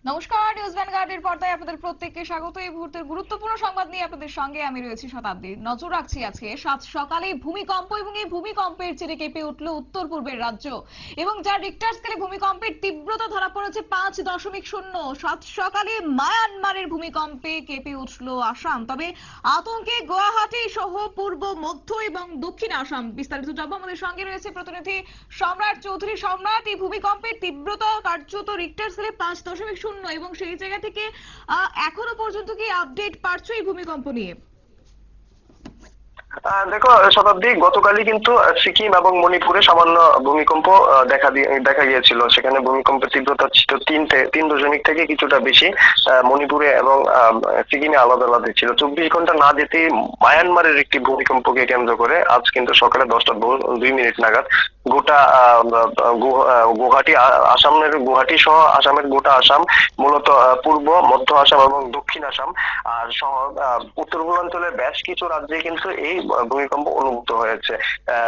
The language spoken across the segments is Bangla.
নমস্কার, নিউজ ভ্যানগার্ডের পর্দায় আপনাদের প্রত্যেককে স্বাগত। এই মুহূর্তের গুরুত্বপূর্ণ সংবাদ নিয়ে আপনাদের সঙ্গে আমি রয়েছি শতাব্দী। নজর রাখছি আজকে সাত সকালে ভূমিকম্প এবং এই ভূমিকম্পের জেরে কেঁপে উঠল উত্তর পূর্বের রাজ্য এবং যার রিক্টার স্কেলে ভূমিকম্পের তীব্রতা ধরা পড়েছে 5.0। সাত সকালে মায়ানমারের ভূমিকম্পে কেঁপে উঠল আসাম। তবে আতঙ্কে গুয়াহাটি সহ পূর্ব, মধ্য এবং দক্ষিণ আসাম। বিস্তারিত জানবো, আমাদের সঙ্গে রয়েছে প্রতিনিধি সম্রাট চৌধুরী। সম্রাট, এই ভূমিকম্পের তীব্রতা কার্যত রিক্টার স্কেলে 5.0 এবং সেই জায়গা থেকে এখনো পর্যন্ত কি আপডেট পাচ্ছ এই ভূমিকম্প নিয়ে? দেখো শতাব্দী, গতকালই কিন্তু সিকিম এবং মণিপুরে সামান্য ভূমিকম্প দেখা গিয়েছিল। সেখানে ভূমিকম্পের তীব্রতা ছিল 3.0 থেকে কিছুটা বেশি। মণিপুরে এবং সিকিমে আলাদা আলাদা ছিল। 24 ঘন্টা না যেতে মায়ানমারের একটি ভূমিকম্পকে কেন্দ্র করে আজ কিন্তু সকালে 10:02 নাগাদ গোটা গুয়াহাটি, আসামের গুয়াহাটি সহ আসামের গোটা আসাম, মূলত পূর্ব, মধ্য আসাম এবং দক্ষিণ আসাম আর সহ উত্তর পূর্বাঞ্চলের বেশ কিছু রাজ্যে কিন্তু এই ভূমিকম্প অনুভূত হয়েছে।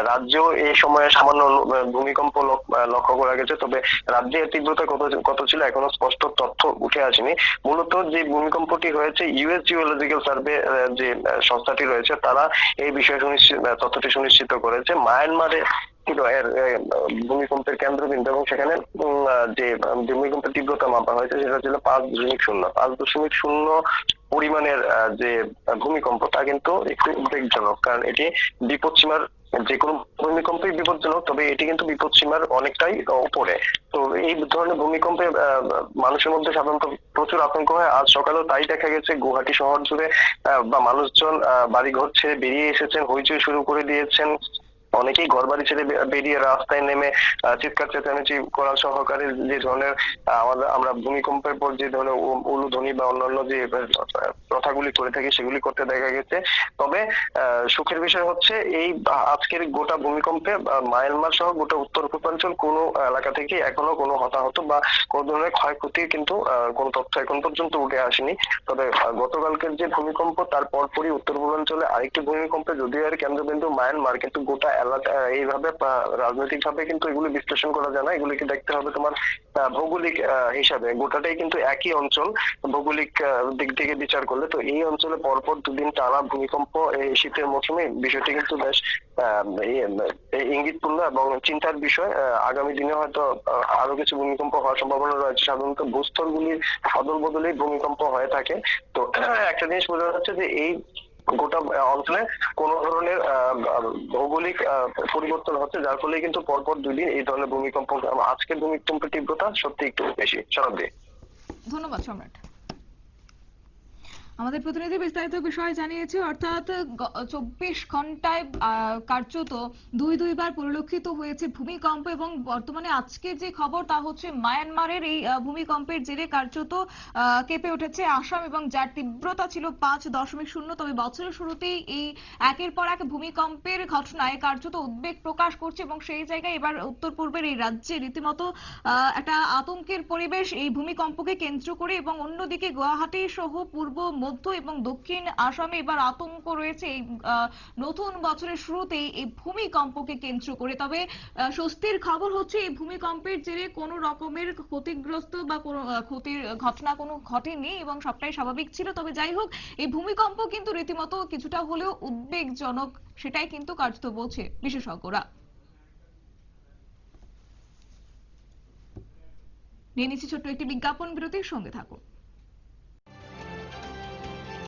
রাজ্যেও এই সময়ে সামান্য ভূমিকম্প লক্ষ্য করা গেছে। তবে রাজ্যের তীব্রতা কত ছিল এখনো স্পষ্ট তথ্য উঠে আসেনি। মূলত যে ভূমিকম্পটি হয়েছে, ইউএস জিওলজিক্যাল সার্ভে যে সংস্থাটি রয়েছে, তারা এই বিষয়ে তথ্যটি সুনিশ্চিত করেছে। মায়ানমারে ছিল এর ভূমিকম্পের কেন্দ্রবিন্দু এবং সেখানে যে ভূমিকম্পের তীব্রতা মাপা হয়েছে সেটা ছিল 5.0 পরিমাণের যে ভূমিকম্প, তা কিন্তু একটু উদ্বেগজনক। কারণ এটি বিপদসীমার, যে কোনো ভূমিকম্পই বিপজ্জনক, তবে এটি কিন্তু বিপদসীমার অনেকটাই উপরে। তো এই ধরনের ভূমিকম্পে মানুষের মধ্যে সাধারণত প্রচুর আতঙ্ক হয়। আজ সকালেও তাই দেখা গেছে। গুয়াহাটি শহর জুড়ে বা মানুষজন বাড়িঘর ছেড়ে বেরিয়ে এসেছেন, হইচই শুরু করে দিয়েছেন। অনেকেই ঘর বাড়ি ছেড়ে বেরিয়ে রাস্তায় নেমে চিৎকার চেঁচামেচি করা সহকারে যে ধরনের আমরা ভূমিকম্পের পর যে ধরনের উলুধ্বনি বা অন্যান্য যে প্রথাগুলি করে থাকি সেগুলি করতে দেখা গেছে। তবে সুখের বিষয় হচ্ছে এই আজকের গোটা ভূমিকম্পে মায়ানমার সহ গোটা উত্তর পূর্বাঞ্চল কোনো এলাকা থেকে এখনো কোনো হতাহত বা কোনো ধরনের ক্ষয়ক্ষতি কিন্তু কোনো তথ্য এখন পর্যন্ত উঠে আসেনি। তবে গতকালকের যে ভূমিকম্প, তার পরপরই উত্তর পূর্বাঞ্চলে আরেকটি ভূমিকম্পে, যদিও এর কেন্দ্রবিন্দু মায়ানমার, কিন্তু গোটা এলাকা এইভাবে রাজনৈতিক ভাবে কিন্তু এগুলি বিশ্লেষণ করা যায় না। এগুলিকে দেখতে হবে তোমার ভৌগোলিক হিসাবে। গোটাটাই কিন্তু একই অঞ্চল ভৌগোলিক দিক থেকে বিচার করলে। তো এই অঞ্চলে পরপর দুদিন টানা ভূমিকম্প এই শীতের মৌসুমে, বিষয়টি কিন্তু বেশ ইঙ্গিতপূর্ণ এবং চিন্তার বিষয়। আগামী দিনে হয়তো আরো কিছু ভূমিকম্প হওয়ার সম্ভাবনা রয়েছে। সাধারণত ভূস্থলগুলির অদল বদলেই ভূমিকম্প হয়ে থাকে। তো একটা জিনিস বোঝা যাচ্ছে যে এই গোটা অঞ্চলে কোন ধরনের ভৌগোলিক পরিবর্তন হচ্ছে, যার ফলে কিন্তু পরপর 2 দিন এই ধরনের ভূমিকম্প। আজকের ভূমিকম্পের তীব্রতা সত্যি একটু বেশি। শতাব্দী, ধন্যবাদ সম্রাট। আমাদের প্রতিনিধি বিস্তারিত বিষয় জানিয়েছে। অর্থাৎ 24 ঘন্টায় কার্যত দুইবার পরিলক্ষিত হয়েছে ভূমিকম্প এবং বর্তমানে আজকে যে খবর তা হচ্ছে মায়ানমারের এই ভূমিকম্পের জেরে কার্যত কেঁপে উঠেছে আসাম এবং যার তীব্রতা ছিল 5.0। তবে বছরের শুরুতেই এই একের পর এক ভূমিকম্পের ঘটনায় কার্যত উদ্বেগ প্রকাশ করছে এবং সেই জায়গায় এবার উত্তর পূর্বের এই রাজ্যে রীতিমতো একটা আতঙ্কের পরিবেশ এই ভূমিকম্পকে কেন্দ্র করে এবং অন্যদিকে গুয়াহাটি সহ পূর্ব, মধ্য এবং দক্ষিণ আসামে এবার আতঙ্ক রয়েছে এই নতুন বছরের শুরুতেই এই ভূমিকম্পকে কেন্দ্র করে। তবে স্বস্তির খবর হচ্ছে এই ভূমিকম্পের জেরে কোনো রকমের ক্ষতিগ্রস্ত বা কোনো ক্ষতির ঘটনা কোনো ঘটেনি এবং সবটাই স্বাভাবিক ছিল। তবে যাই হোক, এই ভূমিকম্প কিন্তু রীতিমতো কিছুটা হলেও উদ্বেগজনক, সেটাই কিন্তু কার্যত বলছে বিশেষজ্ঞরা। নিয়ে নিচ্ছি ছোট্ট একটি বিজ্ঞাপন বিরতির, সঙ্গে থাকুন।